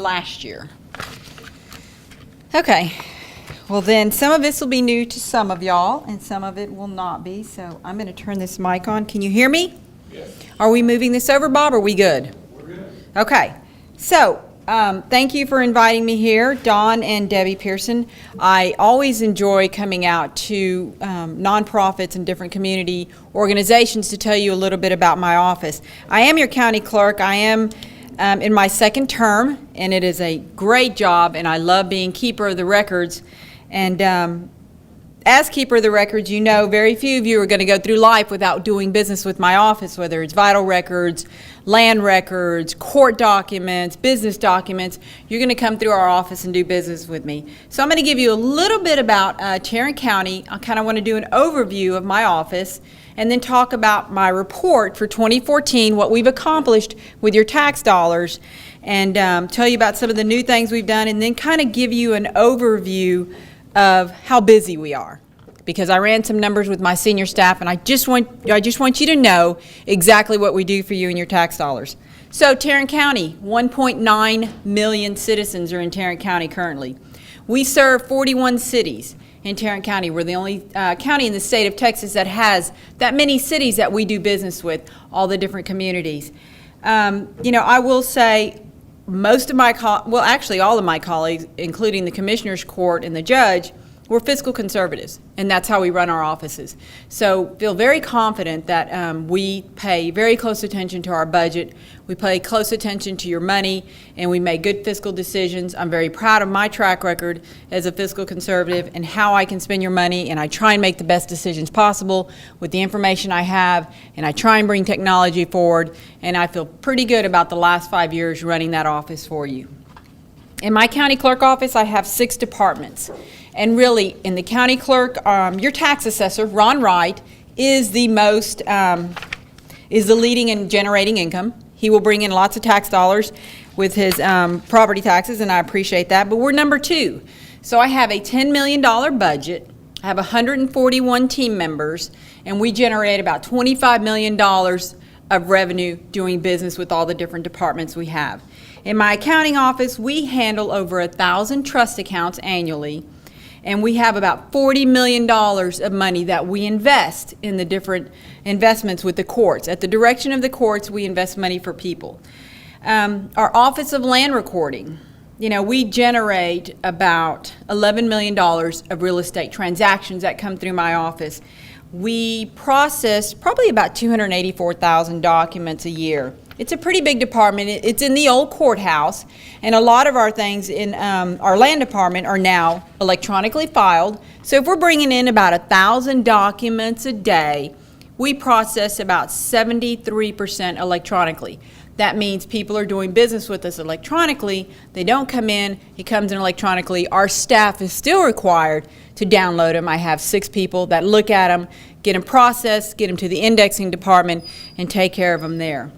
last year. Okay, well then some of this will be new to some of y'all and some of it will not be, so I'm going to turn this mic on. Can you hear me? Yes. Are we moving this over, Bob? Are we good? We're good. Okay, so thank you for inviting me here, Don and Debbie Pearson. I always enjoy coming out to nonprofits and different community organizations to tell you a little bit about my office. I am your county clerk. I am in my second term, and it is a great job, and I love being keeper of the records. And as keeper of the records, you know very few of you are going to go through life without doing business with my office, whether it's vital records, land records, court documents, business documents. You're going to come through our office and do business with me. So I'm going to give you a little bit about Tarrant County. I kind of want to do an overview of my office and then talk about my report for 2014, what we've accomplished with your tax dollars, and tell you about some of the new things we've done, and then kind of give you an overview of how busy we are, because I ran some numbers with my senior staff, and I just want you to know exactly what we do for you and your tax dollars. So Tarrant County, 1.9 million citizens are in Tarrant County currently. We serve 41 cities in Tarrant County. We're the only county in the state of Texas that has that many cities that we do business with, all the different communities. You know, I will say most of my, actually all of my colleagues, including the Commissioner's Court and the judge, we're fiscal conservatives, and that's how we run our offices. So feel very confident that we pay very close attention to our budget, we pay close attention to your money, and we make good fiscal decisions. I'm very proud of my track record as a fiscal conservative and how I can spend your money, and I try and make the best decisions possible with the information I have, and I try and bring technology forward, and I feel pretty good about the last 5 years running that office for you. In my county clerk office, I have 6 departments. And really, in the county clerk, your tax assessor, Ron Wright, is the leading in generating income. He will bring in lots of tax dollars with his property taxes, and I appreciate that. But we're number 2. So I have a $10 million budget. I have 141 team members, and we generate about $25 million of revenue doing business with all the different departments we have. In my accounting office, we handle over 1,000 trust accounts annually, and we have about $40 million of money that we invest in the different investments with the courts. At the direction of the courts, we invest money for people. Our Office of Land Recording, you know, we generate about $11 million of real estate transactions that come through my office. We process probably about 284,000 documents a year. It's a pretty big department. It's in the old courthouse, and a lot of our things in our land department are now electronically filed. So if we're bringing in about 1,000 documents a day, we process about 73% electronically. That means people are doing business with us electronically. They don't come in, it comes in electronically. Our staff is still required to download them. I have 6 people that look at them, get them processed, get them to the indexing department, and take care of them there.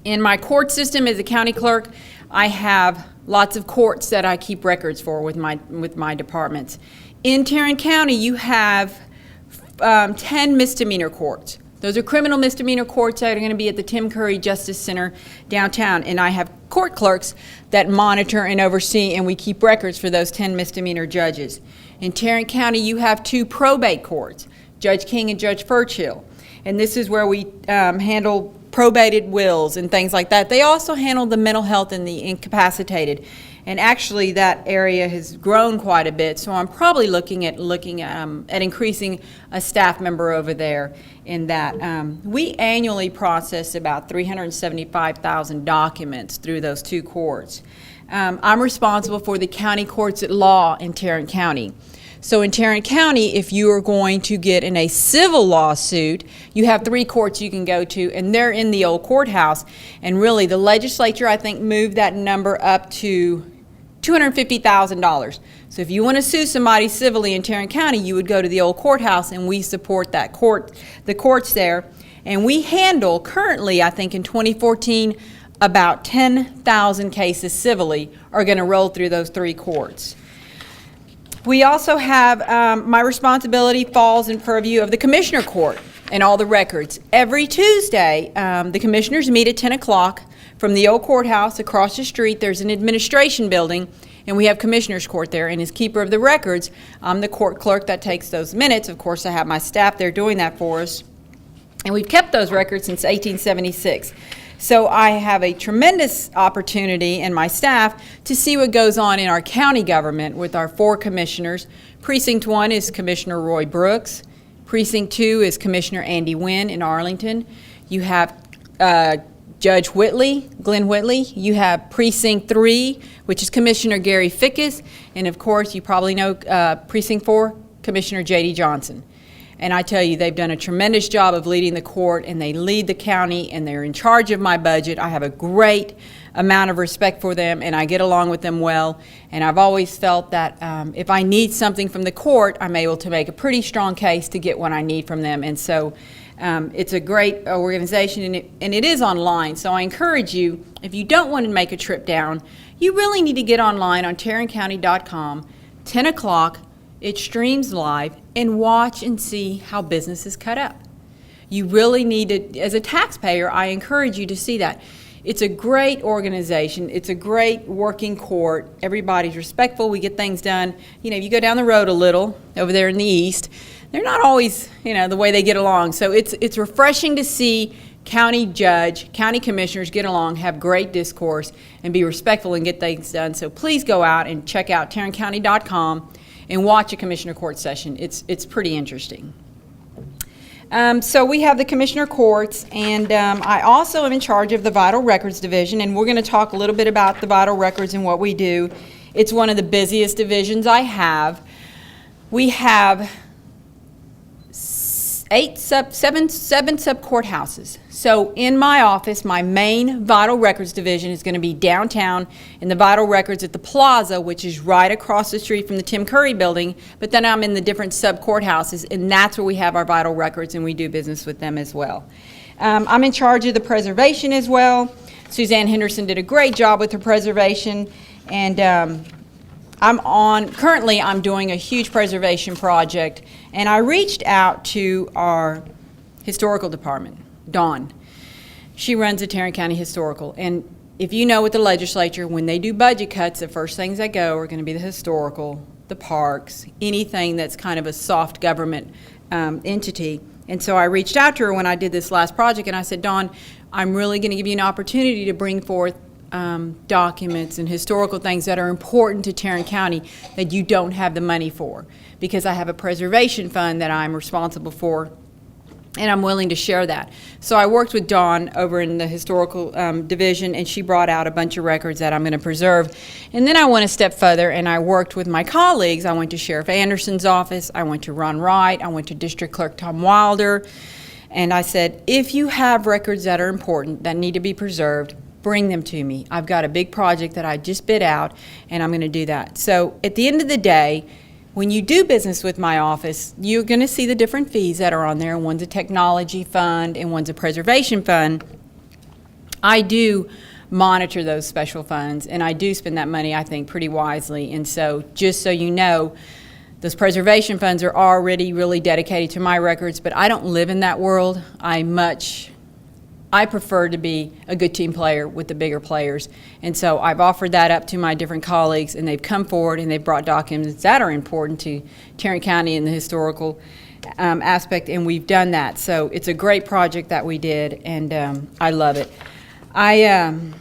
In my court system as a county clerk, I have lots of courts that I keep records for with my departments. In Tarrant County, you have 10 misdemeanor courts. Those are criminal misdemeanor courts that are going to be at the Tim Curry Justice Center downtown, and I have court clerks that monitor and oversee, and we keep records for those 10 misdemeanor judges. In Tarrant County, you have 2 probate courts, Judge King and Judge Furchill, and this is where we handle probated wills and things like that. They also handle the mental health and the incapacitated, and actually that area has grown quite a bit, so I'm probably looking at increasing a staff member over there in that. We annually process about 375,000 documents through those 2 courts. I'm responsible for the county courts at law in Tarrant County. So in Tarrant County, if you are going to get in a civil lawsuit, you have 3 courts you can go to, and they're in the old courthouse. And really, the legislature, I think, moved that number up to $250,000. So if you want to sue somebody civilly in Tarrant County, you would go to the old courthouse, and we support that the courts there. And we handle currently, I think in 2014, about 10,000 cases civilly are going to roll through those 3 courts. We also have, my responsibility falls in purview of the Commissioner Court and all the records. Every Tuesday, the commissioners meet at 10 o'clock From the old courthouse across the street, there's an administration building, and we have Commissioner's Court there. And as keeper of the records, I'm the court clerk that takes those minutes. Of course, I have my staff there doing that for us. And we've kept those records since 1876. So I have a tremendous opportunity and my staff to see what goes on in our county government with our 4 commissioners. Precinct 1 is Commissioner Roy Brooks. Precinct 2 is Commissioner Andy Wynn in Arlington. You have Judge Whitley, Glenn Whitley. You have Precinct 3, which is Commissioner Gary Fickus. And of course, you probably know Precinct 4, Commissioner J.D. Johnson. And I tell you, they've done a tremendous job of leading the court, and they lead the county, and they're in charge of my budget. I have a great amount of respect for them, and I get along with them well. And I've always felt that if I need something from the court, I'm able to make a pretty strong case to get what I need from them. And so it's a great organization, and it is online. So I encourage you, if you don't want to make a trip down, you really need to get online on tarrantcounty.com, 10 o'clock. It streams live, and watch and see how business is cut up. You really need to, as a taxpayer, I encourage you to see that. It's a great organization. It's a great working court. Everybody's respectful. We get things done. You know, you go down the road a little over there in the east, they're not always, the way they get along. So it's refreshing to see county judge, county commissioners get along, have great discourse, and be respectful and get things done. So please go out and check out tarrantcounty.com and watch a commissioner court session. It's pretty interesting. So we have the commissioner courts, and I also am in charge of the Vital Records Division, and we're going to talk a little bit about the Vital Records and what we do. It's one of the busiest divisions I have. We have seven sub courthouses. So in my office, my main Vital Records Division is going to be downtown in the Vital Records at the Plaza, which is right across the street from the Tim Curry building, but then I'm in the different sub courthouses, and that's where we have our Vital Records, and we do business with them as well. I'm in charge of the preservation as well. Suzanne Henderson did a great job with her preservation, and currently I'm doing a huge preservation project, and I reached out to our historical department, Dawn. She runs the Tarrant County Historical, and if you know with the legislature, when they do budget cuts, the first things that go are going to be the historical, the parks, anything that's kind of a soft government entity. And so I reached out to her when I did this last project, and I said, Dawn, I'm really going to give you an opportunity to bring forth documents and historical things that are important to Tarrant County that you don't have the money for, because I have a preservation fund that I'm responsible for, and I'm willing to share that. So I worked with Dawn over in the historical division, and she brought out a bunch of records that I'm going to preserve. And then I went a step further, and I worked with my colleagues. I went to Sheriff Anderson's office, I went to Ron Wright, I went to District Clerk Tom Wilder, and I said, if you have records that are important, that need to be preserved, bring them to me. I've got a big project that I just bid out, and I'm going to do that. So at the end of the day, when you do business with my office, you're going to see the different fees that are on there. One's a technology fund and one's a preservation fund. I do monitor those special funds, and I do spend that money, I think, pretty wisely. And so just so you know, those preservation funds are already really dedicated to my records, but I don't live in that world. I prefer to be a good team player with the bigger players. And so I've offered that up to my different colleagues, and they've come forward and they've brought documents that are important to Tarrant County in the historical aspect, and we've done that. So it's a great project that we did, and I love it. I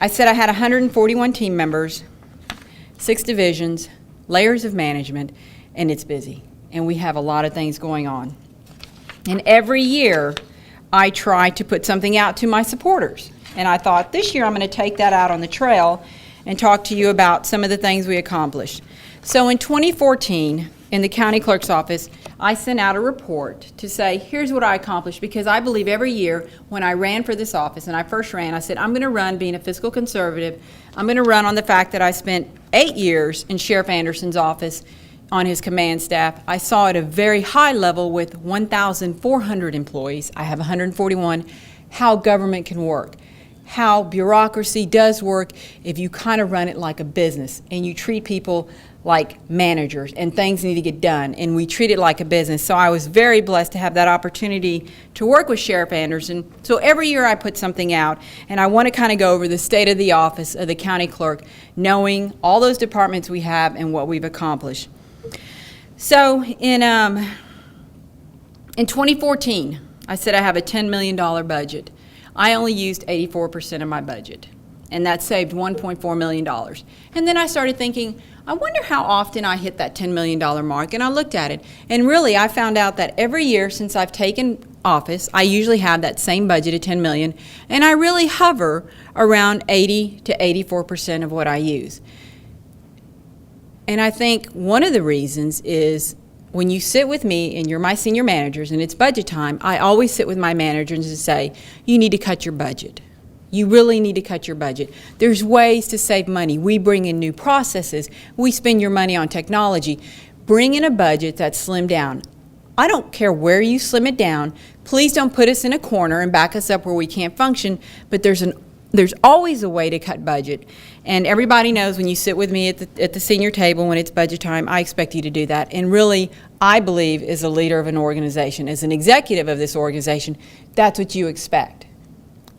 said I had 141 team members, 6 divisions, layers of management, and it's busy. And we have a lot of things going on. And every year, I try to put something out to my supporters. And I thought this year I'm going to take that out on the trail and talk to you about some of the things we accomplished. So in 2014, in the county clerk's office, I sent out a report to say, here's what I accomplished, because I believe every year when I ran for this office, and I first ran, I said, I'm going to run being a fiscal conservative. I'm going to run on the fact that I spent 8 years in Sheriff Anderson's office on his command staff. I saw at a very high level with 1,400 employees. I have 141, how government can work, how bureaucracy does work if you kind of run it like a business and you treat people like managers, and things need to get done, and we treat it like a business. So I was very blessed to have that opportunity to work with Sheriff Anderson. So every year I put something out, and I want to kind of go over the state of the office of the county clerk, knowing all those departments we have and what we've accomplished. So in 2014, I said I have a $10 million budget. I only used 84% of my budget, and that saved $1.4 million. And then I started thinking, I wonder how often I hit that $10 million mark, and I looked at it. And really, I found out that every year since I've taken office, I usually have that same budget of $10 million, and I really hover around 80 to 84% of what I use. And I think one of the reasons is when you sit with me and you're my senior managers and it's budget time, I always sit with my managers and say, you need to cut your budget. You really need to cut your budget. There's ways to save money. We bring in new processes. We spend your money on technology. Bring in a budget that's slimmed down. I don't care where you slim it down. Please don't put us in a corner and back us up where we can't function, but there's always a way to cut budget. And everybody knows when you sit with me at the senior table when it's budget time, I expect you to do that. And really, I believe as a leader of an organization, as an executive of this organization, that's what you expect.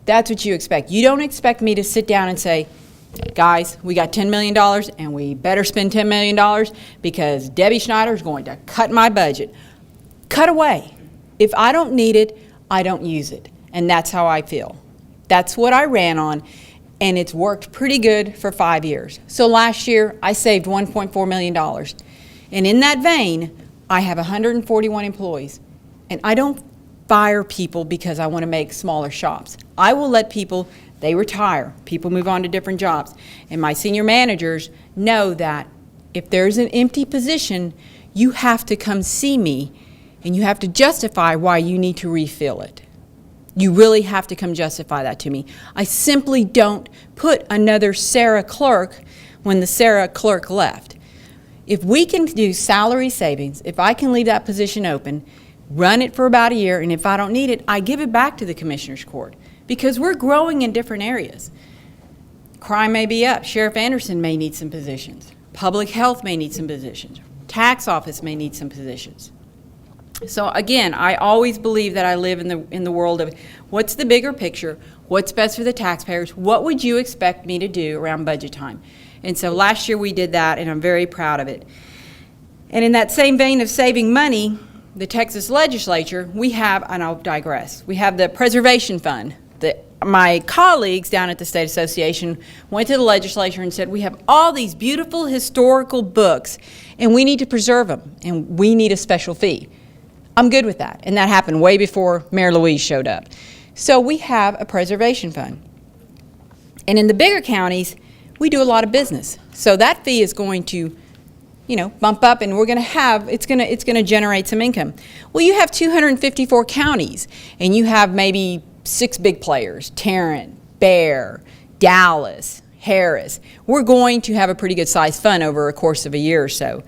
That's what you expect. You don't expect me to sit down and say, guys, we got $10 million and we better spend $10 million because Debbie Schneider is going to cut my budget. Cut away. If I don't need it, I don't use it. And that's how I feel. That's what I ran on, and it's worked pretty good for 5 years. So last year, I saved $1.4 million. And in that vein, I have 141 employees. And I don't fire people because I want to make smaller shops. I will let people, they retire. People move on to different jobs. And my senior managers know that if there's an empty position, you have to come see me, and you have to justify why you need to refill it. You really have to come justify that to me. I simply don't put another Sarah clerk when the Sarah clerk left. If we can do salary savings, if I can leave that position open, run it for about a year, and if I don't need it, I give it back to the Commissioner's Court because we're growing in different areas. Crime may be up. Sheriff Anderson may need some positions. Public health may need some positions. Tax office may need some positions. So again, I always believe that I live in the world of what's the bigger picture, what's best for the taxpayers, what would you expect me to do around budget time? And so last year we did that, and I'm very proud of it. And in that same vein of saving money, the Texas legislature, we have, and I'll digress, we have the preservation fund. My colleagues down at the State Association went to the legislature and said, we have all these beautiful historical books, and we need to preserve them, and we need a special fee. I'm good with that, and that happened way before Mary Louise showed up. So we have a preservation fund. And in the bigger counties, we do a lot of business. So that fee is going to, bump up, and we're going to have, it's going to generate some income. Well, you have 254 counties, and you have maybe 6 big players, Tarrant, Bear, Dallas, Harris. We're going to have a pretty good sized fund over a course of a year or so.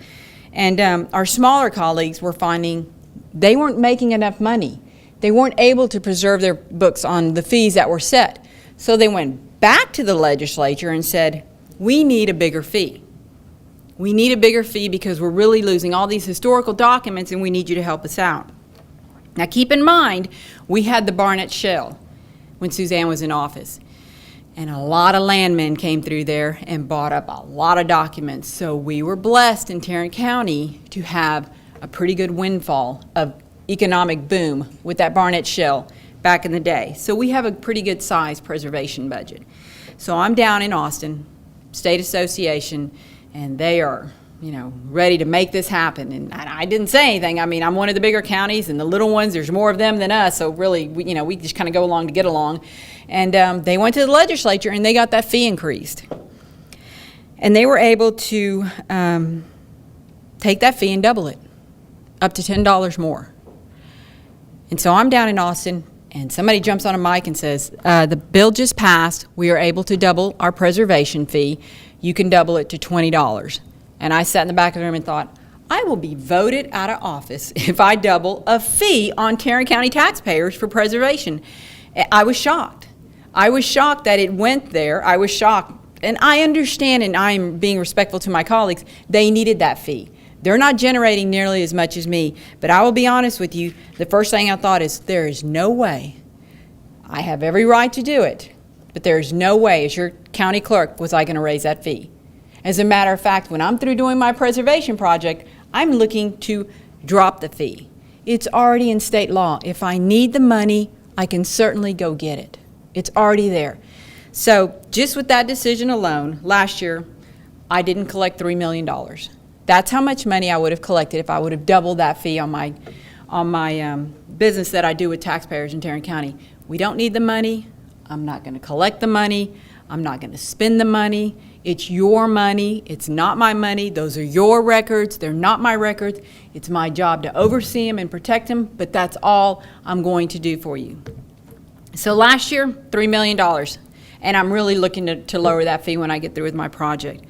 And our smaller colleagues were finding they weren't making enough money. They weren't able to preserve their books on the fees that were set. So they went back to the legislature and said, we need a bigger fee. We need a bigger fee because we're really losing all these historical documents, and we need you to help us out. Now keep in mind, we had the Barnett Shell when Suzanne was in office. And a lot of landmen came through there and bought up a lot of documents. So we were blessed in Tarrant County to have a pretty good windfall of economic boom with that Barnett Shell back in the day. So we have a pretty good size preservation budget. So I'm down in Austin, State Association, and they are, ready to make this happen. And I didn't say anything. I mean, I'm one of the bigger counties, and the little ones, there's more of them than us. So really, we just kind of go along to get along. And they went to the legislature, and they got that fee increased. And they were able to take that fee and double it, up to $10 more. And so I'm down in Austin, and somebody jumps on a mic and says, the bill just passed. We are able to double our preservation fee. You can double it to $20. And I sat in the back of the room and thought, I will be voted out of office if I double a fee on Tarrant County taxpayers for preservation. I was shocked. I was shocked that it went there. I was shocked And I understand, and I'm being respectful to my colleagues, they needed that fee. They're not generating nearly as much as me, but I will be honest with you, the first thing I thought is, there is no way. I have every right to do it, but there is no way, as your county clerk, was I going to raise that fee. As a matter of fact, when I'm through doing my preservation project, I'm looking to drop the fee. It's already in state law. If I need the money, I can certainly go get it. It's already there. So just with that decision alone, last year, I didn't collect $3 million. That's how much money I would have collected if I would have doubled that fee on my business that I do with taxpayers in Tarrant County. We don't need the money. I'm not going to collect the money. I'm not going to spend the money. It's your money. It's not my money. Those are your records. They're not my records. It's my job to oversee them and protect them, but that's all I'm going to do for you. So last year, $3 million, and I'm really looking to lower that fee when I get through with my project.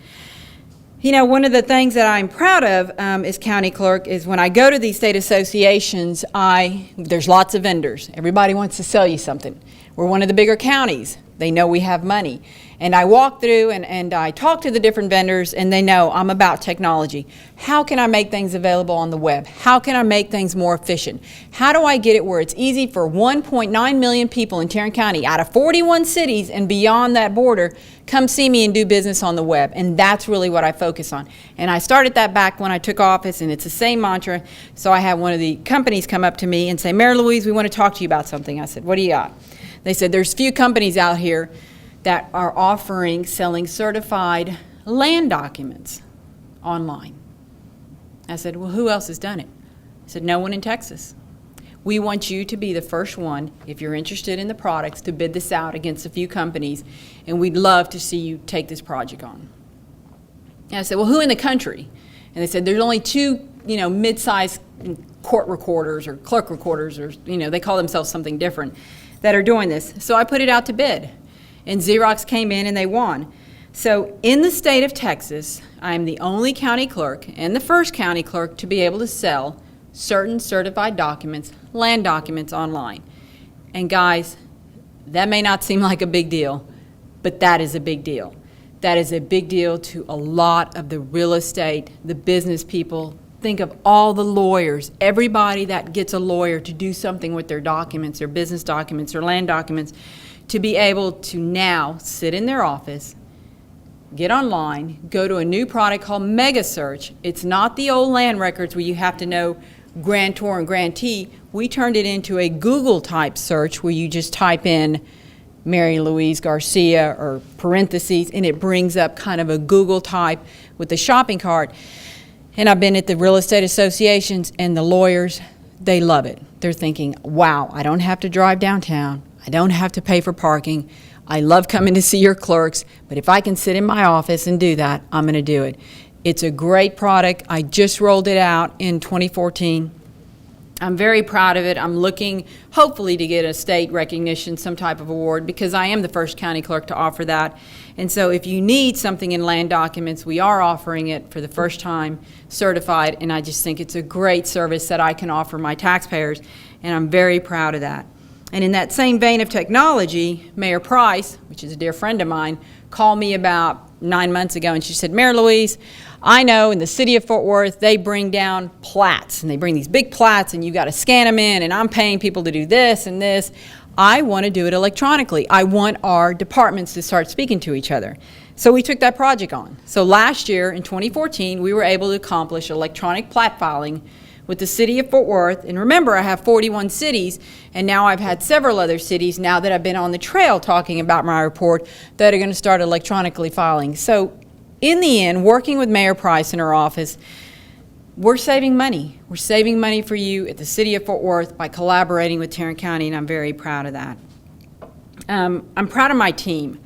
You know, one of the things that I'm proud of as county clerk is when I go to these state associations, there's lots of vendors. Everybody wants to sell you something. We're one of the bigger counties. They know we have money. And I walk through and I talk to the different vendors, and they know I'm about technology. How can I make things available on the web? How can I make things more efficient? How do I get it where it's easy for 1.9 million people in Tarrant County out of 41 cities and beyond that border come see me and do business on the web? And that's really what I focus on. And I started that back when I took office, and it's the same mantra. So I had one of the companies come up to me and say, Mary Louise, we want to talk to you about something. I said, what do you got? They said, there's few companies out here that are selling certified land documents online. I said, well, who else has done it? I said, no one in Texas. We want you to be the first one, if you're interested in the products, to bid this out against a few companies, and we'd love to see you take this project on. And I said, well, who in the country? And they said, there's only two, mid-sized court recorders or clerk recorders, or, they call themselves something different, that are doing this. So I put it out to bid. And Xerox came in and they won. So in the state of Texas, I'm the only county clerk and the first county clerk to be able to sell certain certified documents, land documents, online. And guys, that may not seem like a big deal, but that is a big deal. That is a big deal to a lot of the real estate, the business people. Think of all the lawyers, everybody that gets a lawyer to do something with their documents, their business documents, or land documents, to be able to now sit in their office, get online, go to a new product called Mega Search. It's not the old land records where you have to know grantor and grantee. We turned it into a Google type search where you just type in Mary Louise Garcia or parentheses, and it brings up kind of a Google type with the shopping cart. And I've been at the real estate associations, and the lawyers, they love it. They're thinking, wow, I don't have to drive downtown. I don't have to pay for parking. I love coming to see your clerks, but if I can sit in my office and do that, I'm going to do it. It's a great product. I just rolled it out in 2014. I'm very proud of it. I'm looking, hopefully, to get a state recognition, some type of award, because I am the first county clerk to offer that. And so if you need something in land documents, we are offering it for the first time, certified, and I just think it's a great service that I can offer my taxpayers, and I'm very proud of that. And in that same vein of technology, Mayor Price, which is a dear friend of mine, called me about 9 months ago, and she said, Mary Louise, I know in the city of Fort Worth, they bring down plats, and they bring these big plats, and you got to scan them in, and I'm paying people to do this and this. I want to do it electronically. I want our departments to start speaking to each other. So we took that project on. So last year, in 2014, we were able to accomplish electronic plat filing with the city of Fort Worth. And remember, I have 41 cities, and now I've had several other cities, now that I've been on the trail talking about my report, that are going to start electronically filing. So in the end, working with Mayor Price in her office, we're saving money. We're saving money for you at the city of Fort Worth by collaborating with Tarrant County, and I'm very proud of that. I'm proud of my team.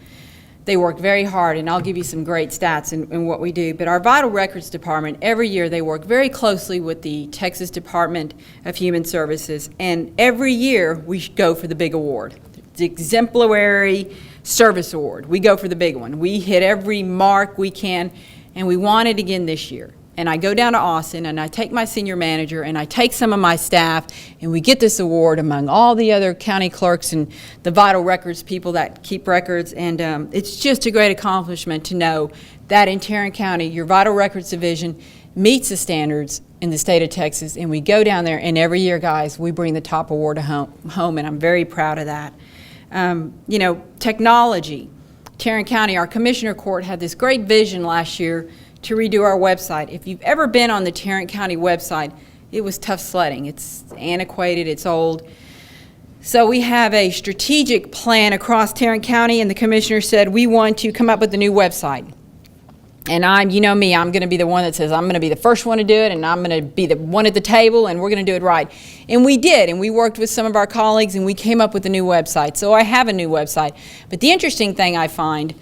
They work very hard, and I'll give you some great stats in what we do. But our Vital Records Department, every year they work very closely with the Texas Department of Human Services, and every year we go for the big award, the Exemplary Service Award. We go for the big one. We hit every mark we can, and we want it again this year. and I go down to Austin, and I take my senior manager, and I take some of my staff, and we get this award among all the other county clerks and the vital records people that keep records, and it's just a great accomplishment to know that in Tarrant County, your vital records division meets the standards in the state of Texas, and we go down there, and every year, guys, we bring the top award home, and I'm very proud of that. Technology. Tarrant County, our Commissioner Court had this great vision last year to redo our website. If you've ever been on the Tarrant County website, it was tough sledding. It's antiquated, it's old. So we have a strategic plan across Tarrant County, and the Commissioner said we want to come up with a new website. And you know me, I'm going to be the one that says I'm going to be the first one to do it, and I'm going to be the one at the table, and we're going to do it right. And we did, and we worked with some of our colleagues, and we came up with a new website. So I have a new website. But the interesting thing I find,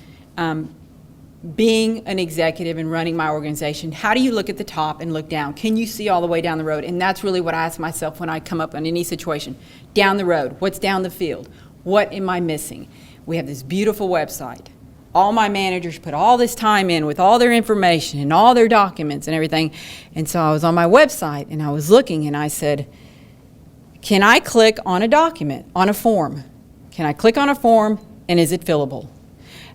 being an executive and running my organization, how do you look at the top and look down? Can you see all the way down the road? And that's really what I ask myself when I come up in any situation. Down the road, what's down the field? What am I missing? We have this beautiful website. All my managers put all this time in with all their information and all their documents and everything. And so I was on my website and I was looking and I said, can I click on a document, on a form? Can I click on a form and is it fillable?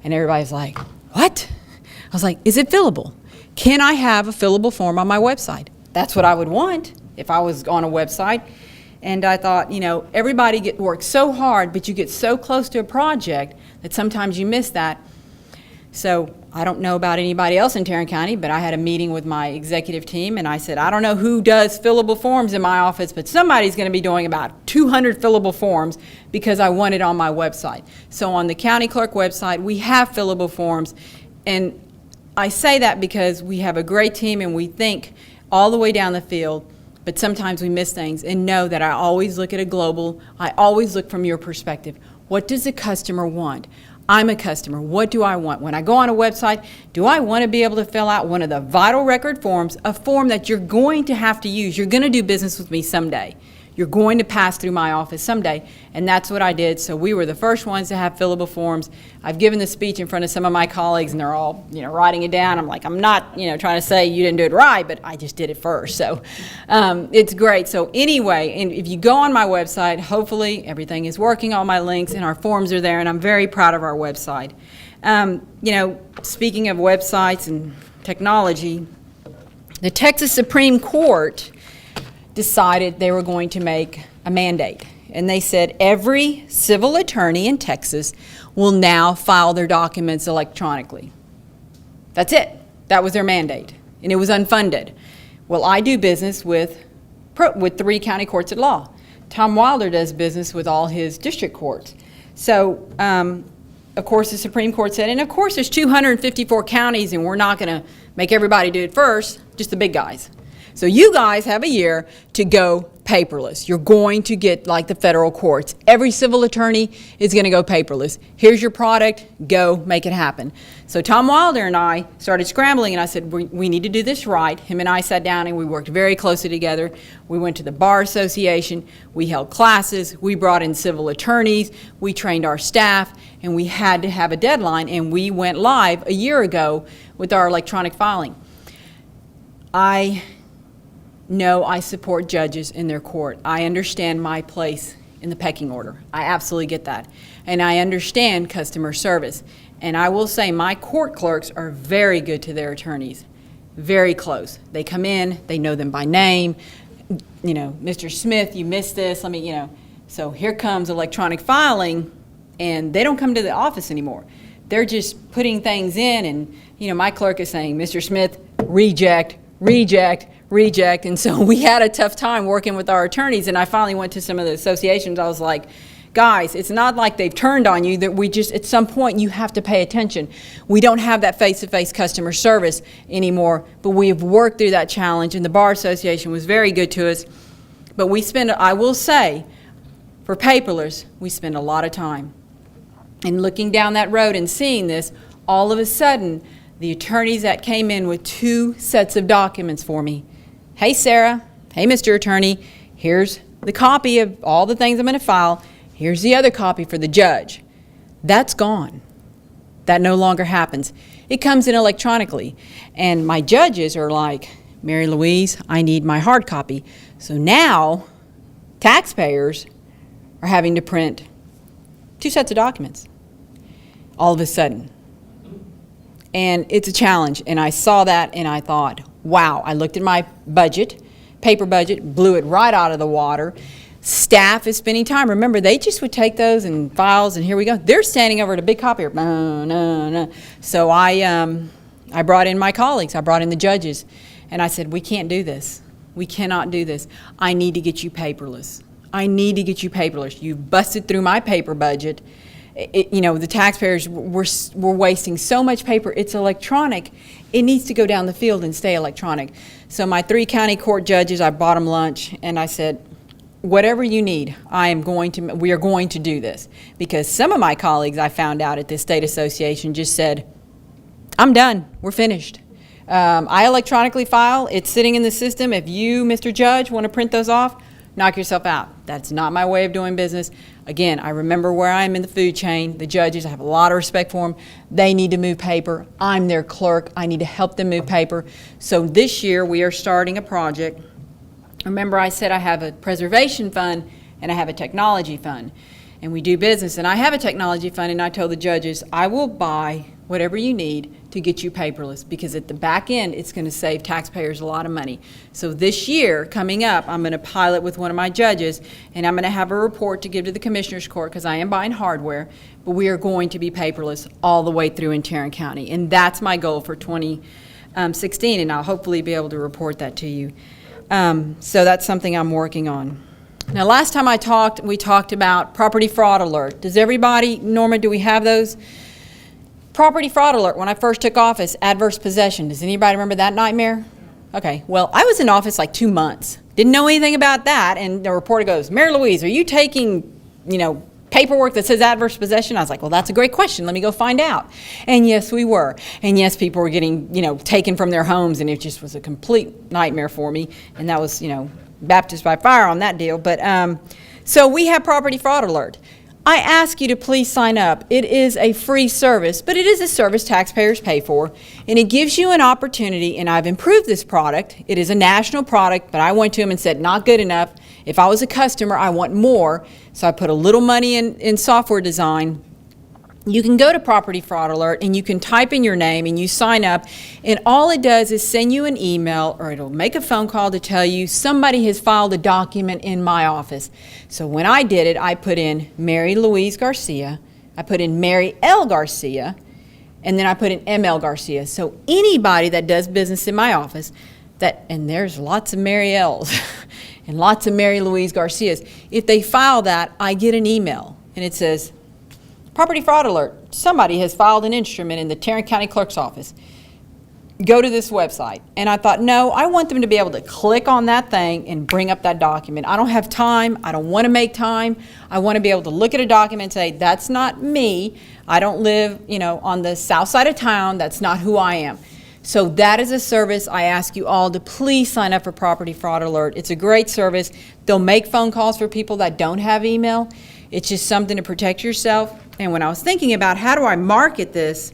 And everybody's like, what? I was like, is it fillable? Can I have a fillable form on my website? That's what I would want if I was on a website. And I thought, everybody works so hard, but you get so close to a project that sometimes you miss that. So I don't know about anybody else in Tarrant County, but I had a meeting with my executive team, and I said, I don't know who does fillable forms in my office, but somebody's going to be doing about 200 fillable forms because I want it on my website. So on the county clerk website, we have fillable forms, and I say that because we have a great team and we think all the way down the field, but sometimes we miss things, and know that I always look at a global, I always look from your perspective. What does the customer want? I'm a customer. What do I want? When I go on a website, do I want to be able to fill out one of the vital record forms, a form that you're going to have to use? You're going to do business with me someday. You're going to pass through my office someday, and that's what I did. So we were the first ones to have fillable forms. I've given the speech in front of some of my colleagues, and they're all, writing it down. I'm like, I'm not, trying to say you didn't do it right, but I just did it first. So it's great. So anyway, and if you go on my website, hopefully everything is working. All my links and our forms are there, and I'm very proud of our website. Speaking of websites and technology, the Texas Supreme Court decided they were going to make a mandate. And they said every civil attorney in Texas will now file their documents electronically. That's it. That was their mandate. And it was unfunded. Well, I do business with 3 county courts at law. Tom Wilder does business with all his district courts. So, of course, the Supreme Court said, and of course there's 254 counties, and we're not going to make everybody do it first, just the big guys. So you guys have a year to go paperless. You're going to get like the federal courts. Every civil attorney is going to go paperless. Here's your product. Go make it happen. So Tom Wilder and I started scrambling, and I said, we need to do this right. Him and I sat down, and we worked very closely together. We went to the Bar Association. We held classes. We brought in civil attorneys. We trained our staff, and we had to have a deadline, and we went live a year ago with our electronic filing. I support judges in their court. I understand my place in the pecking order. I absolutely get that. And I understand customer service. And I will say my court clerks are very good to their attorneys, very close. They come in, they know them by name. Mr. Smith, you missed this, So here comes electronic filing, and they don't come to the office anymore. They're just putting things in, and my clerk is saying, Mr. Smith, reject, reject, reject. And so we had a tough time working with our attorneys, and I finally went to some of the associations. I was like, guys, it's not like they've turned on you, that we just, at some point, you have to pay attention. We don't have that face-to-face customer service anymore, but we've worked through that challenge, and the Bar Association was very good to us. But I will say, for paperless, we spend a lot of time. And looking down that road and seeing this, all of a sudden, the attorneys that came in with 2 sets of documents for me. Hey, Sarah. Hey, Mr. Attorney. Here's the copy of all the things I'm going to file. Here's the other copy for the judge. That's gone. That no longer happens. It comes in electronically. And my judges are like, Mary Louise, I need my hard copy. So now taxpayers are having to print 2 sets of documents all of a sudden. And it's a challenge. And I saw that and I thought, wow. I looked at my budget, paper budget, blew it right out of the water. Staff is spending time. Remember, they just would take those and files, and here we go. They're standing over at a big copier. No, no, no. So I brought in my colleagues. I brought in the judges. And I said, we can't do this. We cannot do this. I need to get you paperless. I need to get you paperless. You've busted through my paper budget. The taxpayers, we're wasting so much paper. It's electronic. It needs to go down the field and stay electronic. So my 3 county court judges, I bought them lunch, and I said, whatever you need, we are going to do this. Because some of my colleagues, I found out at this state association, just said, I'm done. We're finished. I electronically file. It's sitting in the system. If you, Mr. Judge, want to print those off, knock yourself out. That's not my way of doing business. Again, I remember where I am in the food chain. The judges, I have a lot of respect for them. They need to move paper. I'm their clerk. I need to help them move paper. So this year we are starting a project. Remember, I said I have a preservation fund and I have a technology fund. And we do business. And I have a technology fund, and I told the judges, I will buy whatever you need to get you paperless, because at the back end, it's going to save taxpayers a lot of money. So this year, coming up, I'm going to pilot with one of my judges, and I'm going to have a report to give to the Commissioner's Court, because I am buying hardware, but we are going to be paperless all the way through in Tarrant County. And that's my goal for 2016, and I'll hopefully be able to report that to you. So that's something I'm working on. Now, last time we talked about property fraud alert. Does everybody, Norma, do we have those? Property fraud alert, when I first took office, adverse possession. Does anybody remember that nightmare? Okay, well, I was in office like 2 months. Didn't know anything about that, and the reporter goes, Mary Louise, are you taking, paperwork that says adverse possession? I was like, well, that's a great question. Let me go find out. And yes, we were. And yes, people were getting, taken from their homes, and it just was a complete nightmare for me. And that was, Baptist by fire on that deal. But so we have property fraud alert. I ask you to please sign up. It is a free service, but it is a service taxpayers pay for, and it gives you an opportunity, and I've improved this product. It is a national product, but I went to them and said, not good enough. If I was a customer, I want more. So I put a little money in software design. You can go to Property Fraud Alert and you can type in your name and you sign up, and all it does is send you an email, or it'll make a phone call to tell you somebody has filed a document in my office. So when I did it, I put in Mary Louise Garcia, I put in Mary L. Garcia, and then I put in ML Garcia. So anybody that does business in my office, and there's lots of Mary L's and lots of Mary Louise Garcias, if they file that, I get an email and it says, Property fraud alert. Somebody has filed an instrument in the Tarrant County Clerk's office. Go to this website. And I thought, no, I want them to be able to click on that thing and bring up that document. I don't have time. I don't want to make time. I want to be able to look at a document and say, that's not me. I don't live, on the south side of town. That's not who I am. So that is a service. I ask you all to please sign up for Property Fraud Alert. It's a great service. They'll make phone calls for people that don't have email. It's just something to protect yourself. And when I was thinking about how do I market this,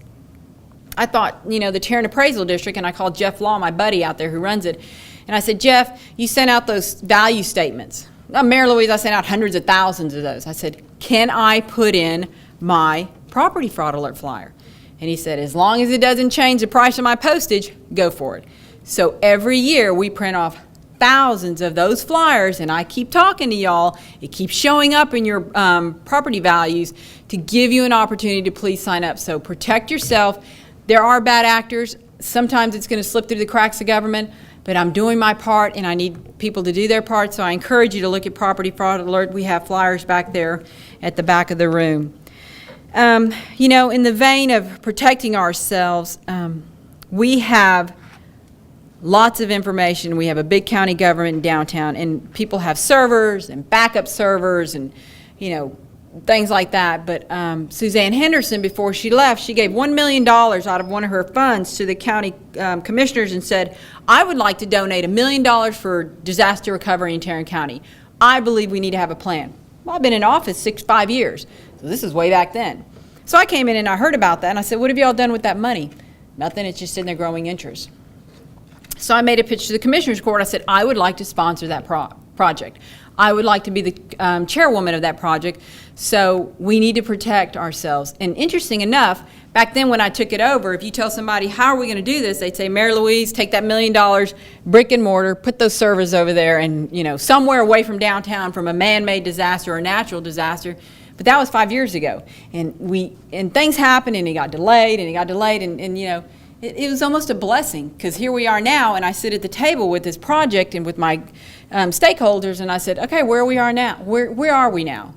I thought, the Tarrant Appraisal District, and I called Jeff Law, my buddy out there who runs it, and I said, Jeff, you sent out those value statements. Mary Louise, I sent out hundreds of thousands of those. I said, can I put in my Property Fraud Alert flyer? And he said, as long as it doesn't change the price of my postage, go for it. So every year we print off thousands of those flyers, and I keep talking to y'all. It keeps showing up in your property values to give you an opportunity to please sign up. So protect yourself. There are bad actors. Sometimes it's going to slip through the cracks of government, but I'm doing my part, and I need people to do their part. So I encourage you to look at Property Fraud Alert. We have flyers back there at the back of the room. In the vein of protecting ourselves, we have lots of information. We have a big county government in downtown, and people have servers and backup servers and, things like that. But Suzanne Henderson, before she left, she gave $1 million out of one of her funds to the county commissioners and said, I would like to donate $1 million for disaster recovery in Tarrant County. I believe we need to have a plan. Well, I've been in office 5 years, so this is way back then. So I came in and I heard about that, and I said, what have y'all done with that money? Nothing. It's just sitting there growing interest. So I made a pitch to the Commissioners Court. I said, I would like to sponsor that project. I would like to be the chairwoman of that project. So we need to protect ourselves. And interesting enough, back then when I took it over, if you tell somebody, how are we going to do this? They'd say, Mary Louise, take that $1 million, brick and mortar, put those servers over there and, you know, somewhere away from downtown from a man-made disaster or a natural disaster. But that was 5 years ago. And things happened and it got delayed and you know, it was almost a blessing, because here we are now, and I sit at the table with this project and with my stakeholders, and I said, okay, where we are now? Where are we now?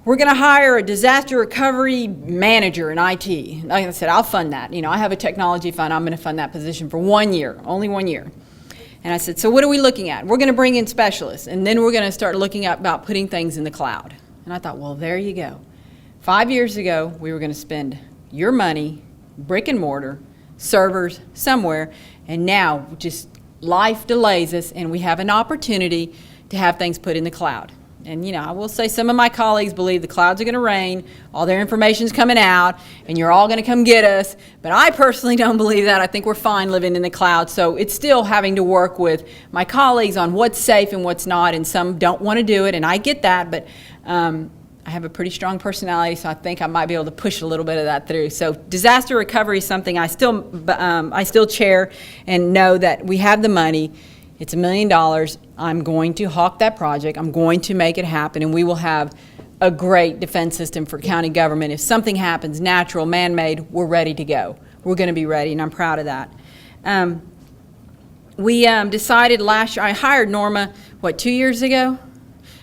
We're going to hire a disaster recovery manager in IT. Like I said, I'll fund that. You know, I have a technology fund. I'm going to fund that position for 1 year, only 1 year. And I said, so what are we looking at? We're going to bring in specialists, and then we're going to start looking at about putting things in the cloud. And I thought, well, there you go. 5 years ago, we were going to spend your money, brick and mortar, servers somewhere, and now just life delays us and we have an opportunity to have things put in the cloud. And you know, I will say some of my colleagues believe the clouds are going to rain, all their information's coming out, and you're all going to come get us, but I personally don't believe that. I think we're fine living in the cloud. So it's still having to work with my colleagues on what's safe and what's not, and some don't want to do it, and I get that, but I have a pretty strong personality, so I think I might be able to push a little bit of that through. So disaster recovery is something I still chair and know that we have the money. It's $1 million. I'm going to hawk that project. I'm going to make it happen, and we will have a great defense system for county government. If something happens, natural, man-made, we're ready to go. We're going to be ready, and I'm proud of that. We decided last year, I hired Norma, 2 years ago?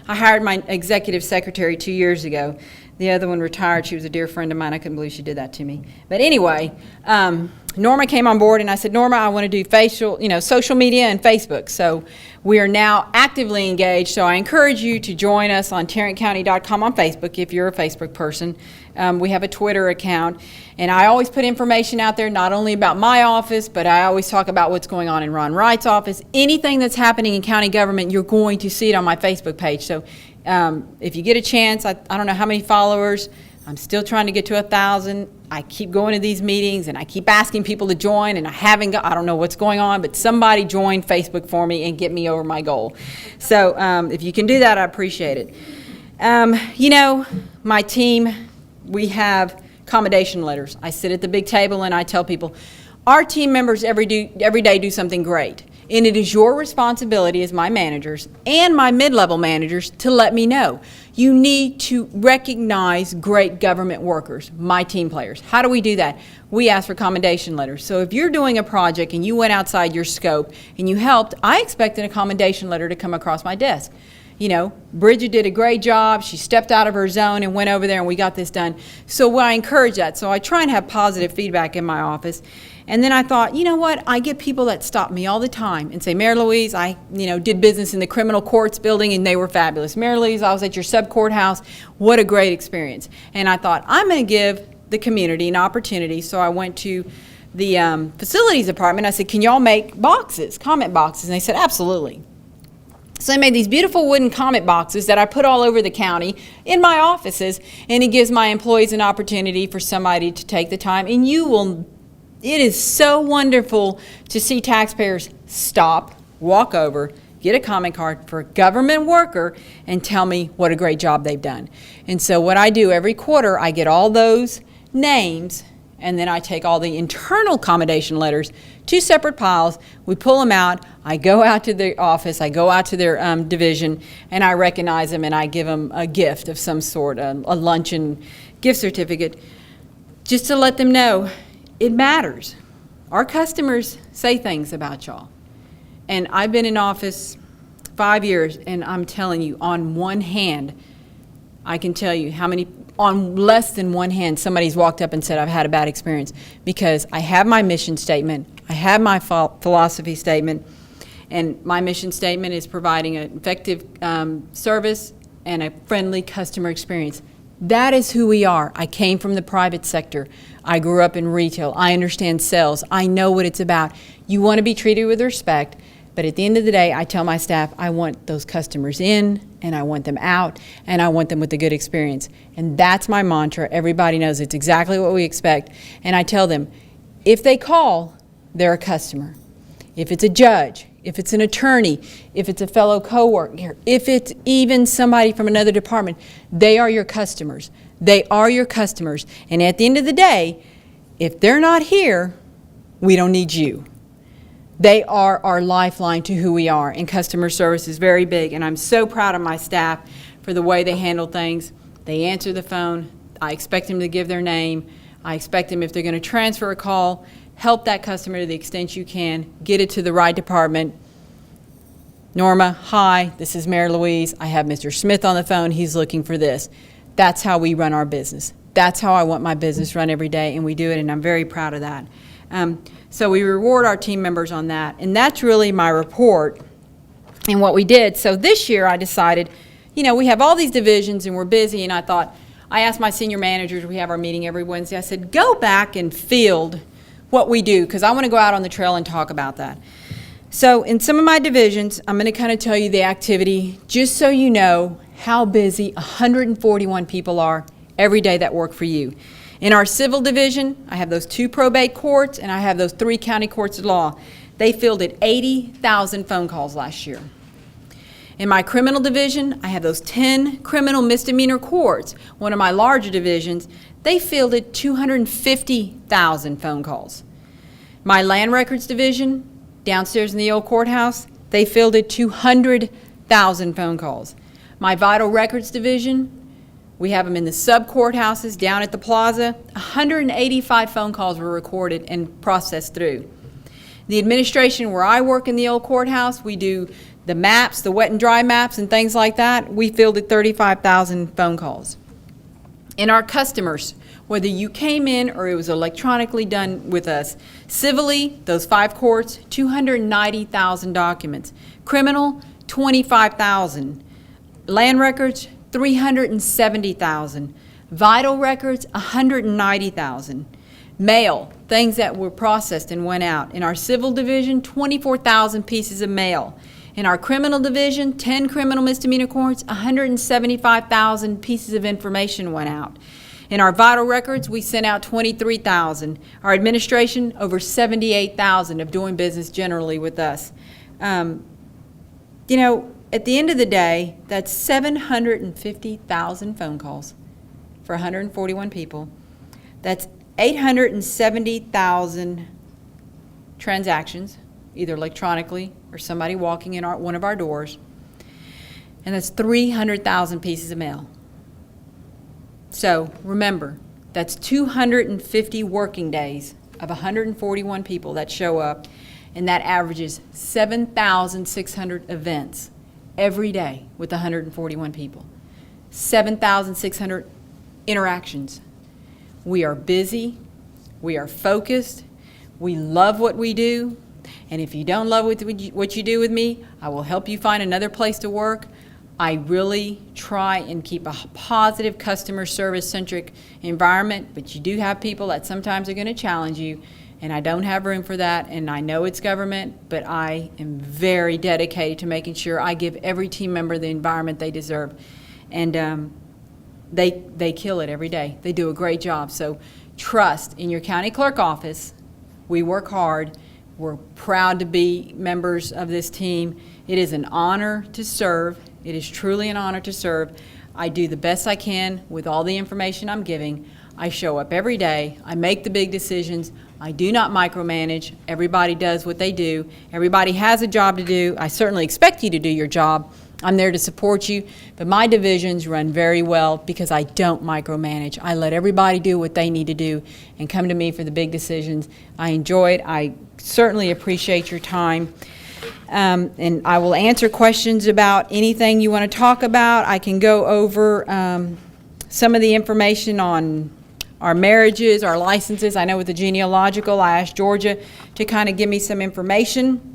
I hired my executive secretary 2 years ago. The other one retired. She was a dear friend of mine. I couldn't believe she did that to me. But anyway, Norma came on board, and I said, Norma, I want to do social media and Facebook. So we are now actively engaged. So I encourage you to join us on tarrantcounty.com on Facebook if you're a Facebook person. We have a Twitter account, and I always put information out there, not only about my office, but I always talk about what's going on in Ron Wright's office. Anything that's happening in county government, you're going to see it on my Facebook page. So if you get a chance, I don't know how many followers. I'm still trying to get to 1,000. I keep going to these meetings, and I keep asking people to join, and I don't know what's going on, but somebody join Facebook for me and get me over my goal. So if you can do that, I appreciate it. You know, my team, we have commendation letters. I sit at the big table and I tell people, our team members every day do something great. And it is your responsibility as my managers and my mid-level managers to let me know. You need to recognize great government workers, my team players. How do we do that? We ask for commendation letters. So if you're doing a project and you went outside your scope and you helped, I expect a commendation letter to come across my desk. You know, Bridget did a great job. She stepped out of her zone and went over there and we got this done. So I encourage that. So I try and have positive feedback in my office. And then I thought, you know what? I get people that stop me all the time and say, Mary Louise, I did business in the criminal courts building and they were fabulous. Mary Louise, I was at your sub-courthouse. What a great experience. And I thought, I'm going to give the community an opportunity. So I went to the facilities department. I said, can y'all make boxes, comment boxes? And they said, absolutely. So I made these beautiful wooden comment boxes that I put all over the county in my offices, and it gives my employees an opportunity for somebody to take the time. And it is so wonderful to see taxpayers stop, walk over, get a comment card for a government worker, and tell me what a great job they've done. And so what I do every quarter, I get all those names, and then I take all the internal commendation letters, 2 separate piles, we pull them out, I go out to their office, I go out to their division, and I recognize them and I give them a gift of some sort, a luncheon gift certificate, just to let them know it matters. Our customers say things about y'all. And I've been in office 5 years, and I'm telling you, on one hand, I can tell you how many, on less than one hand, somebody's walked up and said, I've had a bad experience, because I have my mission statement, I have my philosophy statement, and my mission statement is providing an effective service and a friendly customer experience. That is who we are. I came from the private sector. I grew up in retail. I understand sales. I know what it's about. You want to be treated with respect, but at the end of the day, I tell my staff, I want those customers in, and I want them out, and I want them with a good experience. And that's my mantra. Everybody knows it's exactly what we expect. And I tell them, if they call, they're a customer. if it's a judge, if it's an attorney, if it's a fellow coworker, if it's even somebody from another department, they are your customers. They are your customers. And at the end of the day, if they're not here, we don't need you. They are our lifeline to who we are, and customer service is very big, and I'm so proud of my staff for the way they handle things. They answer the phone. I expect them to give their name. I expect them, if they're going to transfer a call, help that customer to the extent you can, get it to the right department. Norma, hi, this is Mary Louise. I have Mr. Smith on the phone. He's looking for this. That's how we run our business. That's how I want my business run every day, and we do it, and I'm very proud of that. So we reward our team members on that, and that's really my report and what we did. So this year I decided, you know, we have all these divisions and we're busy, and I asked my senior managers, we have our meeting every Wednesday, I said, go back and field what we do, because I want to go out on the trail and talk about that. So in some of my divisions, I'm going to kind of tell you the activity, just so you know how busy 141 people are every day that work for you. In our civil division, I have those 2 probate courts, and I have those 3 county courts of law. They fielded 80,000 phone calls last year. In my criminal division, I have those 10 criminal misdemeanor courts. One of my larger divisions, they fielded 250,000 phone calls. My land records division, downstairs in the old courthouse, they fielded 200,000 phone calls. My vital records division, we have them in the sub-courthouses down at the plaza. 185 phone calls were recorded and processed through. The administration where I work in the old courthouse, we do the maps, the wet and dry maps and things like that. We fielded 35,000 phone calls. In our customers, whether you came in or it was electronically done with us, civilly, those 5 courts, 290,000 documents. Criminal, 25,000. Land records, 370,000. Vital records, 190,000. Mail, things that were processed and went out. In our civil division, 24,000 pieces of mail. In our criminal division, 10 criminal misdemeanor courts, 175,000 pieces of information went out. In our vital records, we sent out 23,000. Our administration, over 78,000 of doing business generally with us. You know, at the end of the day, that's 750,000 phone calls for 141 people. That's 870,000 transactions, either electronically or somebody walking in one of our doors. And that's 300,000 pieces of mail. So remember, that's 250 working days of 141 people that show up, and that averages 7,600 events every day with 141 people. 7,600 interactions. We are busy, we are focused, we love what we do, and if you don't love what you do with me, I will help you find another place to work. I really try and keep a positive customer service-centric environment, but you do have people that sometimes are going to challenge you, and I don't have room for that, and I know it's government, but I am very dedicated to making sure I give every team member the environment they deserve. And they kill it every day. They do a great job. So trust in your county clerk office. We work hard. We're proud to be members of this team. It is an honor to serve. It is truly an honor to serve. I do the best I can with all the information I'm giving. I show up every day. I make the big decisions. I do not micromanage. Everybody does what they do. Everybody has a job to do. I certainly expect you to do your job. I'm there to support you, but my divisions run very well because I don't micromanage. I let everybody do what they need to do and come to me for the big decisions. I enjoy it. I certainly appreciate your time. And I will answer questions about anything you want to talk about. I can go over some of the information on our marriages, our licenses. I know with the genealogical, I asked Georgia to kind of give me some information.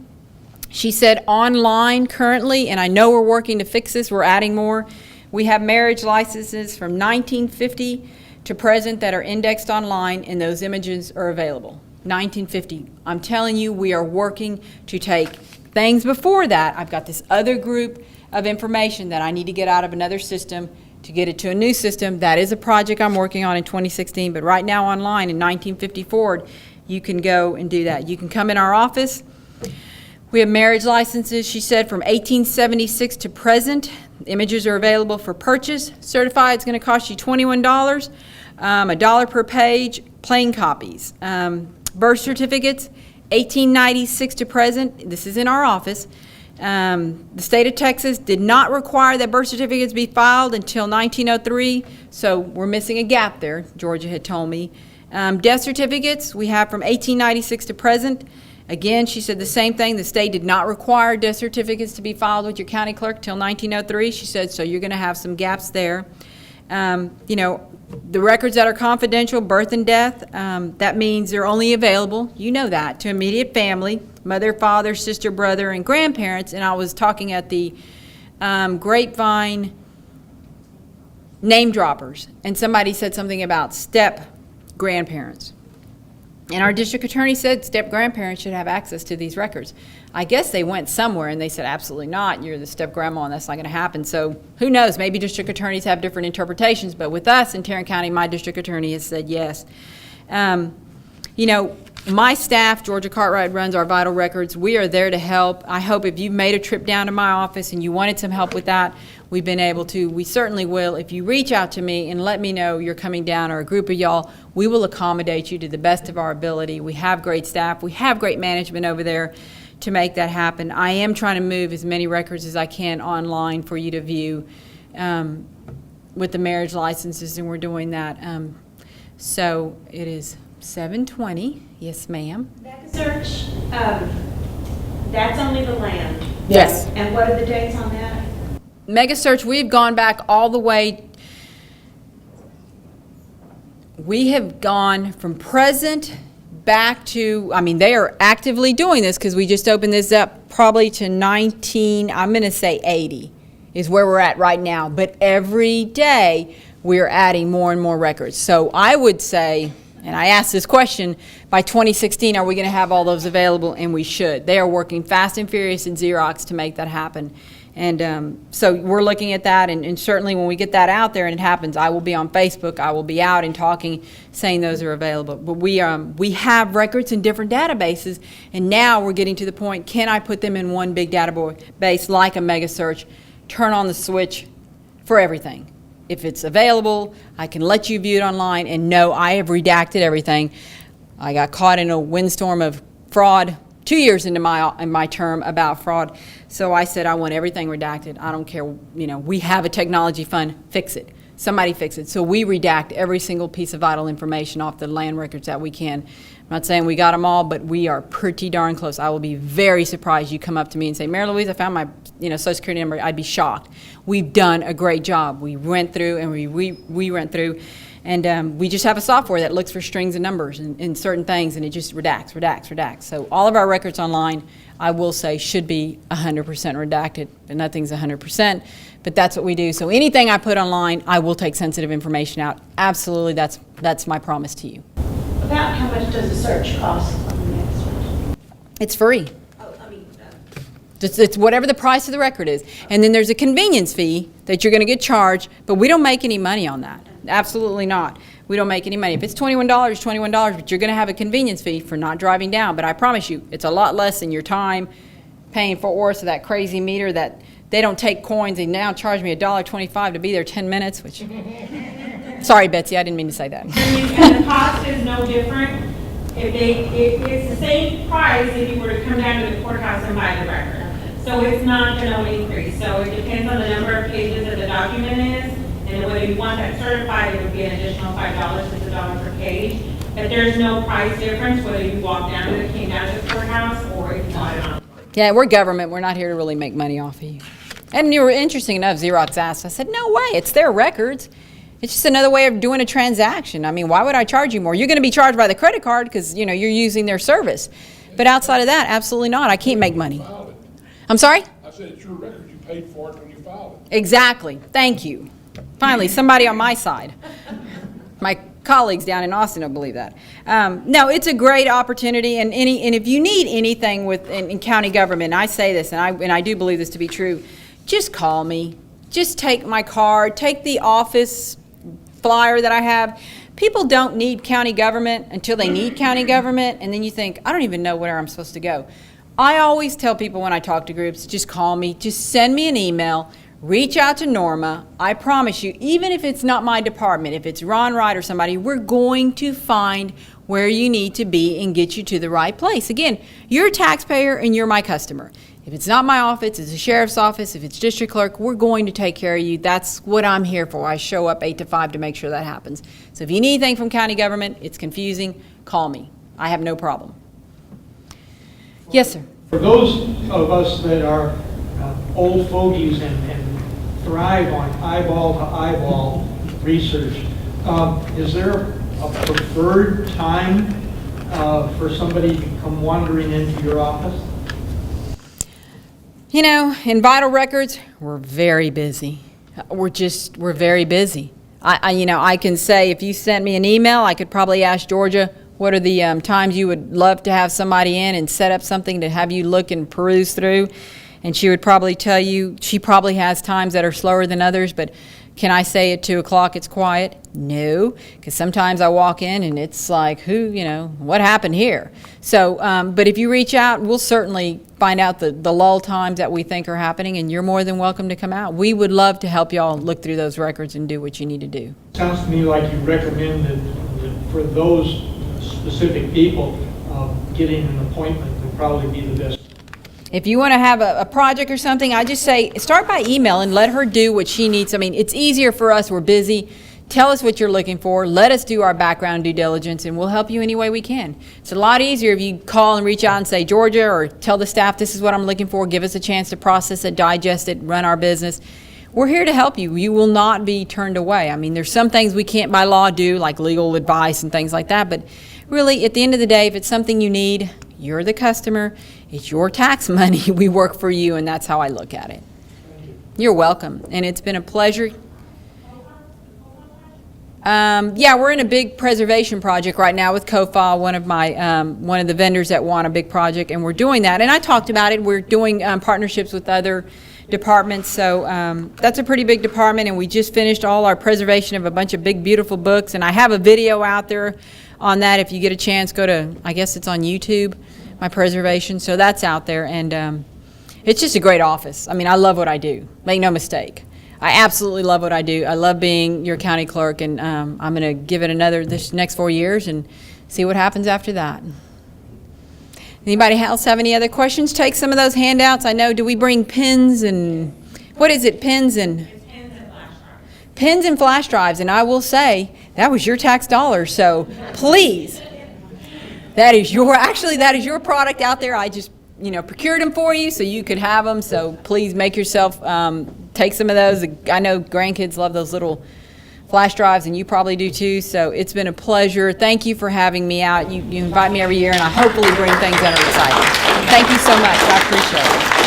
She said online currently, and I know we're working to fix this, we're adding more. We have marriage licenses from 1950 to present that are indexed online, and those images are available. 1950. I'm telling you, we are working to take things before that. I've got this other group of information that I need to get out of another system to get it to a new system. That is a project I'm working on in 2016, but right now online in 1950 forward, you can go and do that. You can come in our office. We have marriage licenses, she said, from 1876 to present. Images are available for purchase. Certified is going to cost you $21, $1 per page, plain copies. Birth certificates, 1896 to present. This is in our office. The state of Texas did not require that birth certificates be filed until 1903, so we're missing a gap there, Georgia had told me. Death certificates, we have from 1896 to present. Again, she said the same thing. The state did not require death certificates to be filed with your county clerk till 1903. She said, so you're going to have some gaps there. You know, the records that are confidential, birth and death, that means they're only available, you know that, to immediate family, mother, father, sister, brother, and grandparents. And I was talking at the Grapevine name droppers, and somebody said something about step grandparents. And our district attorney said step grandparents should have access to these records. I guess they went somewhere and they said, absolutely not, you're the step grandma and that's not going to happen. So who knows, maybe district attorneys have different interpretations, but with us in Tarrant County, my district attorney has said yes. You know, my staff, Georgia Cartwright, runs our vital records. We are there to help. I hope if you've made a trip down to my office and you wanted some help with that, we've been able to. We certainly will. If you reach out to me and let me know you're coming down, or a group of y'all, we will accommodate you to the best of our ability. We have great staff. We have great management over there to make that happen. I am trying to move as many records as I can online for you to view with the marriage licenses, and we're doing that. So it is 7:20. Yes, ma'am. Mega search, that's only the land. Yes. And what are the dates on that? Mega search, we've gone back all the way. We have gone from present back to, I mean, they are actively doing this because we just opened this up probably to 19, I'm going to say 80 is where we're at right now. But every day we're adding more and more records. So I would say, and I asked this question, by 2016, are we going to have all those available? And we should. They are working fast and furious in Xerox to make that happen. And so we're looking at that, and certainly when we get that out there and it happens, I will be on Facebook, I will be out and talking, saying those are available. But we have records in different databases, and now we're getting to the point, can I put them in one big database like a mega search, turn on the switch for everything? If it's available, I can let you view it online, and no, I have redacted everything. I got caught in a windstorm of fraud 2 years into my term about fraud. So I said, I want everything redacted. I don't care, you know, we have a technology fund, fix it. Somebody fix it. So we redact every single piece of vital information off the land records that we can. I'm not saying we got them all, but we are pretty darn close. I will be very surprised you come up to me and say, Mary Louise, I found my Social Security number. I'd be shocked. We've done a great job. We went through and we went through. And we just have a software that looks for strings and numbers and certain things, and it just redacts. So all of our records online, I will say, should be 100% redacted, and nothing's 100%, but that's what we do. So anything I put online, I will take sensitive information out. Absolutely, that's my promise to you. About how much does a search cost on the next search? It's free. Oh, I mean, It's whatever the price of the record is. And then there's a convenience fee that you're going to get charged, but we don't make any money on that. Absolutely not. We don't make any money. If it's $21, $21, but you're going to have a convenience fee for not driving down. But I promise you, it's a lot less than your time paying for Orsa, that crazy meter that they don't take coins. They now charge me $1.25 to be there 10 minutes, which, sorry, Betsy, I didn't mean to say that. And the cost is no different. It's the same price if you were to come down to the courthouse and buy the record. So it's not going to increase. So it depends on the number of pages that the document is. And whether you want that certified, it would be an additional $5, it's $1 per page. But there's no price difference whether you walk down to came down to the courthouse or if you bought it on. Yeah, we're government. We're not here to really make money off of you. And you were interesting enough, Xerox asked. I said, no way, it's their records. It's just another way of doing a transaction. I mean, why would I charge you more? You're going to be charged by the credit card because, you're using their service. But outside of that, absolutely not. I can't make money. I'm sorry? I said it's your record. You paid for it when you filed it. Exactly. Thank you. Finally, somebody on my side. My colleagues down in Austin don't believe that. No, it's a great opportunity, and if you need anything in county government, and I say this, and I do believe this to be true, just call me. Just take my card, take the office flyer that I have. People don't need county government until they need county government, and then you think, I don't even know where I'm supposed to go. I always tell people when I talk to groups, just call me, just send me an email, reach out to Norma. I promise you, even if it's not my department, if it's Ron Wright or somebody, we're going to find where you need to be and get you to the right place. Again, you're a taxpayer and you're my customer. If it's not my office, it's the sheriff's office, if it's district clerk, we're going to take care of you. That's what I'm here for. I show up 8 to 5 to make sure that happens. So if you need anything from county government, it's confusing, call me. I have no problem. Yes, sir. For those of us that are old fogies and thrive on eyeball-to-eyeball research, is there a preferred time for somebody to come wandering into your office? You know, in vital records, we're very busy. We're very busy. I can say if you sent me an email, I could probably ask Georgia, what are the times you would love to have somebody in and set up something to have you look and peruse through? And she would probably tell you, she probably has times that are slower than others, but can I say at 2 o'clock it's quiet? No, because sometimes I walk in and it's like, what happened here? So, but if you reach out, we'll certainly find out the lull times that we think are happening, and you're more than welcome to come out. We would love to help y'all look through those records and do what you need to do. Sounds to me like you recommend that for those specific people, getting an appointment would probably be the best. If you want to have a project or something, I just say, start by email and let her do what she needs. I mean, it's easier for us. We're busy. Tell us what you're looking for. Let us do our background due diligence, and we'll help you any way we can. It's a lot easier if you call and reach out and say, Georgia, or tell the staff, this is what I'm looking for. Give us a chance to process it, digest it, run our business. We're here to help you. You will not be turned away. I mean, there's some things we can't by law do, like legal advice and things like that, but really, at the end of the day, if it's something you need, you're the customer. It's your tax money. We work for you, and that's how I look at it. You're welcome, and it's been a pleasure. Yeah, we're in a big preservation project right now with COFA, one of the vendors that won a big project, and we're doing that. And I talked about it. We're doing partnerships with other departments, so that's a pretty big department, and we just finished all our preservation of a bunch of big, beautiful books, and I have a video out there on that. If you get a chance, go to, I guess it's on YouTube, my preservation, so that's out there, and it's just a great office. I mean, I love what I do, make no mistake. I absolutely love what I do. I love being your county clerk, and I'm going to give it this next 4 years and see what happens after that. Anybody else have any other questions? Take some of those handouts. I know, do we bring pens and, what is it, pens and? Pens and flash drives, and I will say, that was your tax dollars, so please, that is your product out there. I just, procured them for you so you could have them, so please make yourself, take some of those. I know grandkids love those little flash drives, and you probably do too, so it's been a pleasure. Thank you for having me out. You invite me every year, and I hopefully bring things that are exciting. Thank you so much. I appreciate it.